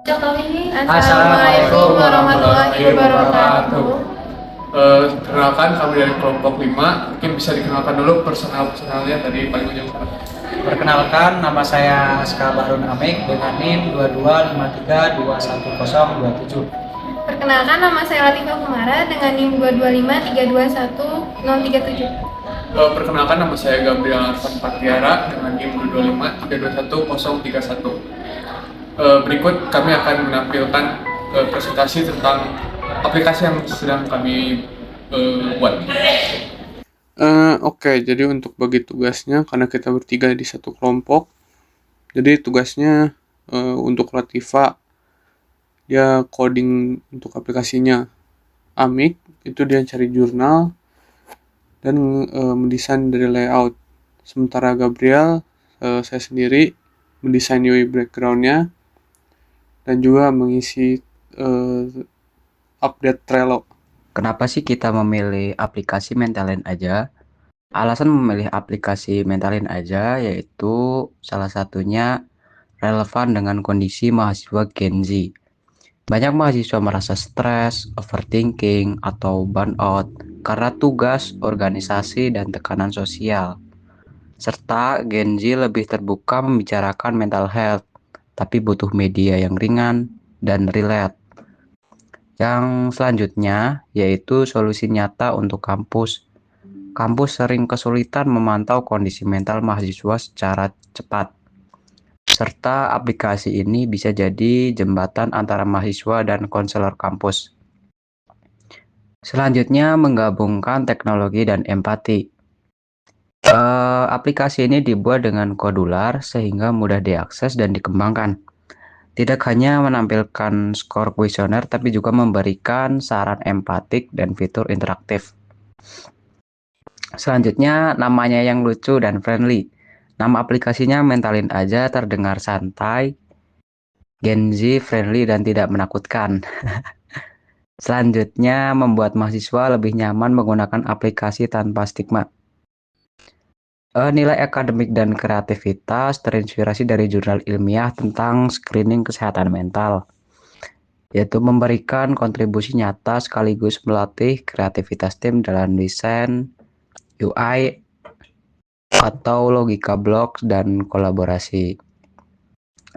Assalamualaikum warahmatullahi wabarakatuh. Perkenalkan kami dari kelompok 5. Mungkin bisa dikenalkan dulu personal-personalnya dari paling ujung. Perkenalkan, nama saya Aska Bahrun Amik dengan NIM 2253211027. Perkenalkan, nama saya Latifah Kumara dengan NIM 225321037. Perkenalkan, nama saya Gabriel Arfan Patiara dengan NIM 225321031. Berikut kami akan menampilkan presentasi tentang aplikasi yang sedang kami buat. Oke, jadi untuk bagi tugasnya, karena kita bertiga di satu kelompok, jadi tugasnya untuk Latifa, dia coding untuk aplikasinya. Amik, itu dia cari jurnal dan mendesain dari layout. Sementara Gabriel, saya sendiri, mendesain UI background-nya dan juga mengisi update Trello. Kenapa sih kita memilih aplikasi Mentalin aja? Alasan memilih aplikasi Mentalin aja yaitu salah satunya relevan dengan kondisi mahasiswa Gen Z. Banyak mahasiswa merasa stres, overthinking, atau burnout karena tugas, organisasi, dan tekanan sosial. Serta Gen Z lebih terbuka membicarakan mental health, tapi butuh media yang ringan dan relate. Yang selanjutnya yaitu solusi nyata untuk kampus. Kampus sering kesulitan memantau kondisi mental mahasiswa secara cepat. Serta aplikasi ini bisa jadi jembatan antara mahasiswa dan konselor kampus. Selanjutnya menggabungkan teknologi dan empati. Aplikasi ini dibuat dengan kodular sehingga mudah diakses dan dikembangkan. Tidak hanya menampilkan skor kuesioner, tapi juga memberikan saran empatik dan fitur interaktif. Selanjutnya, namanya yang lucu dan friendly. Nama aplikasinya Mentalin aja terdengar santai, Gen Z friendly dan tidak menakutkan. Selanjutnya, membuat mahasiswa lebih nyaman menggunakan aplikasi tanpa stigma. Nilai akademik dan kreativitas terinspirasi dari jurnal ilmiah tentang screening kesehatan mental, yaitu memberikan kontribusi nyata sekaligus melatih kreativitas tim dalam desain, UI, atau logika blok dan kolaborasi.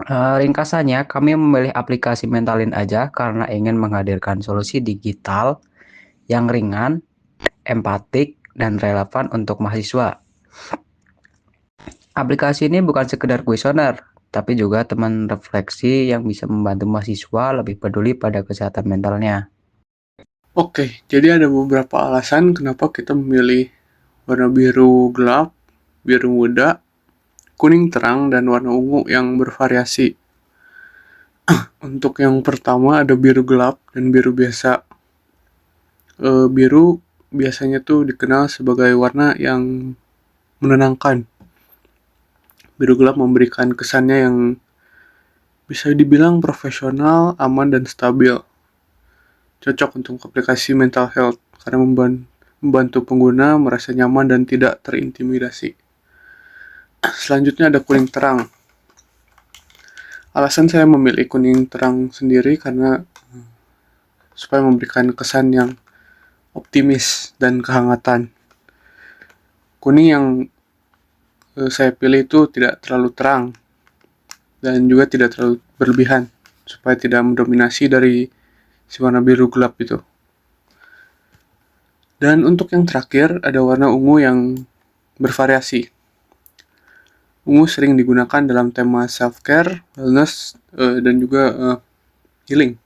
Ringkasannya, kami memilih aplikasi Mentalin aja karena ingin menghadirkan solusi digital yang ringan, empatik, dan relevan untuk mahasiswa. Aplikasi ini bukan sekedar kuesioner, tapi juga teman refleksi yang bisa membantu mahasiswa lebih peduli pada kesehatan mentalnya. Oke, jadi ada beberapa alasan kenapa kita memilih warna biru gelap, biru muda, kuning terang, dan warna ungu yang bervariasi. Untuk yang pertama ada biru gelap dan biru biasa. Biru biasanya tuh dikenal sebagai warna yang menenangkan. Biru gelap memberikan kesannya yang bisa dibilang profesional, aman, dan stabil. Cocok untuk aplikasi mental health karena membantu pengguna merasa nyaman dan tidak terintimidasi. Selanjutnya ada kuning terang. Alasan saya memilih kuning terang sendiri karena supaya memberikan kesan yang optimis dan kehangatan. Kuning yang saya pilih itu tidak terlalu terang dan juga tidak terlalu berlebihan supaya tidak mendominasi dari si warna biru gelap itu. Dan untuk yang terakhir ada warna ungu yang bervariasi. Ungu sering digunakan dalam tema self-care, wellness, dan juga healing.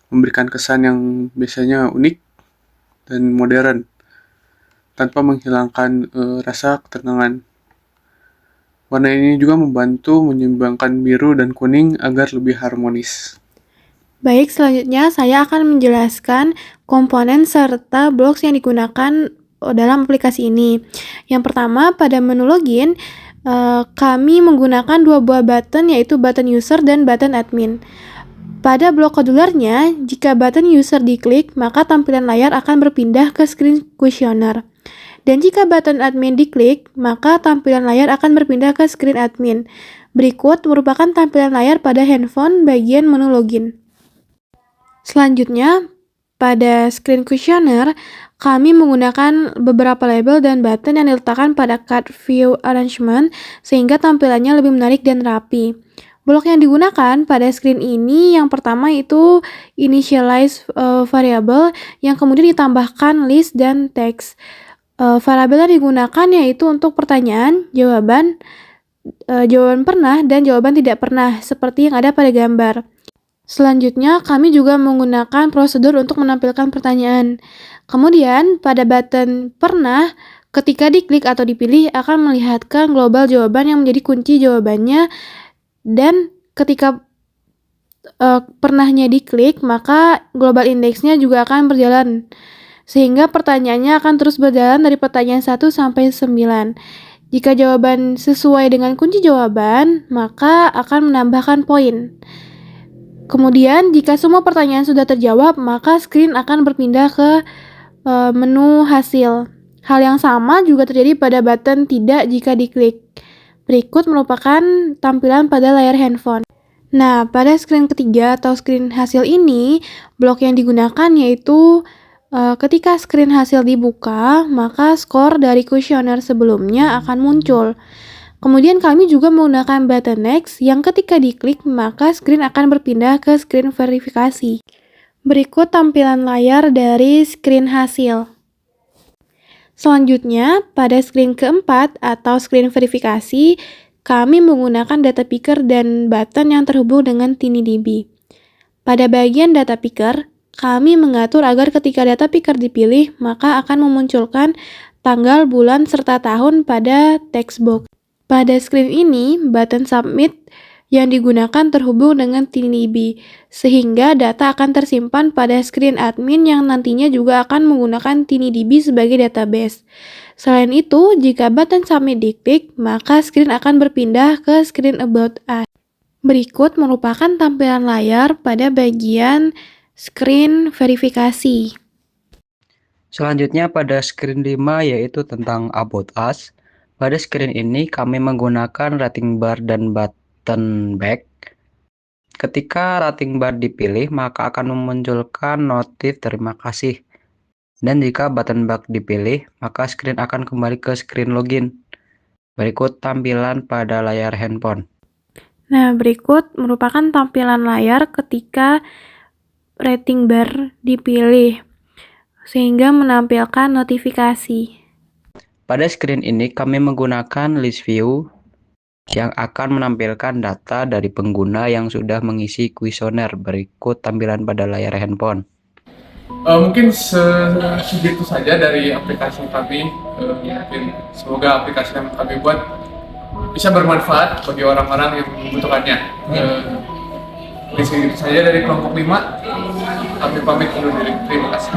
Memberikan kesan yang biasanya unik dan modern tanpa menghilangkan rasa ketenangan. Warna ini juga membantu menyeimbangkan biru dan kuning agar lebih harmonis. Baik, selanjutnya saya akan menjelaskan komponen serta blocks yang digunakan dalam aplikasi ini. Yang pertama, pada menu login, kami menggunakan dua buah button, yaitu button user dan button admin. Pada blok kodularnya, jika button user diklik, maka tampilan layar akan berpindah ke screen kuesioner. Dan jika button admin diklik, maka tampilan layar akan berpindah ke screen admin. Berikut merupakan tampilan layar pada handphone bagian menu login. Selanjutnya, pada screen questionnaire, kami menggunakan beberapa label dan button yang diletakkan pada card view arrangement sehingga tampilannya lebih menarik dan rapi. Blok yang digunakan pada screen ini yang pertama itu initialize variable yang kemudian ditambahkan list dan text. Variabel yang digunakan yaitu untuk pertanyaan, jawaban pernah dan jawaban tidak pernah seperti yang ada pada gambar. Selanjutnya, kami juga menggunakan prosedur untuk menampilkan pertanyaan. Kemudian, pada button pernah, ketika diklik atau dipilih akan melihatkan global jawaban yang menjadi kunci jawabannya, dan ketika pernahnya diklik, maka global indeksnya juga akan berjalan. Sehingga pertanyaannya akan terus berjalan dari pertanyaan 1 sampai 9. Jika jawaban sesuai dengan kunci jawaban, maka akan menambahkan poin. Kemudian, jika semua pertanyaan sudah terjawab, maka screen akan berpindah ke menu hasil. Hal yang sama juga terjadi pada button tidak jika diklik. Berikut merupakan tampilan pada layar handphone. Nah, pada screen ketiga atau screen hasil ini, blok yang digunakan yaitu ketika screen hasil dibuka, maka skor dari kuesioner sebelumnya akan muncul. Kemudian kami juga menggunakan button next yang ketika diklik maka screen akan berpindah ke screen verifikasi. Berikut tampilan layar dari screen hasil. Selanjutnya, pada screen keempat atau screen verifikasi, kami menggunakan data picker dan button yang terhubung dengan TinyDB. Pada bagian data picker, kami mengatur agar ketika data picker dipilih, maka akan memunculkan tanggal, bulan, serta tahun pada text box. Pada screen ini, button submit yang digunakan terhubung dengan TinyDB, sehingga data akan tersimpan pada screen admin yang nantinya juga akan menggunakan TinyDB sebagai database. Selain itu, jika button submit diklik, maka screen akan berpindah ke screen about us. Berikut merupakan tampilan layar pada bagian screen verifikasi. Selanjutnya pada screen 5 yaitu tentang About Us. Pada screen ini kami menggunakan rating bar dan button back. Ketika rating bar dipilih, maka akan memunculkan notif terima kasih. Dan jika button back dipilih, maka screen akan kembali ke screen login. Berikut tampilan pada layar handphone. Nah, berikut merupakan tampilan layar ketika rating bar dipilih, sehingga menampilkan notifikasi. Pada screen ini kami menggunakan list view yang akan menampilkan data dari pengguna yang sudah mengisi kuesioner. Berikut tampilan pada layar handphone. Mungkin segitu saja dari aplikasi kami. Mungkin semoga aplikasi yang kami buat bisa bermanfaat bagi orang-orang yang membutuhkannya. Segitu saja dari kelompok 5. Kami pamit undur diri. Terima kasih.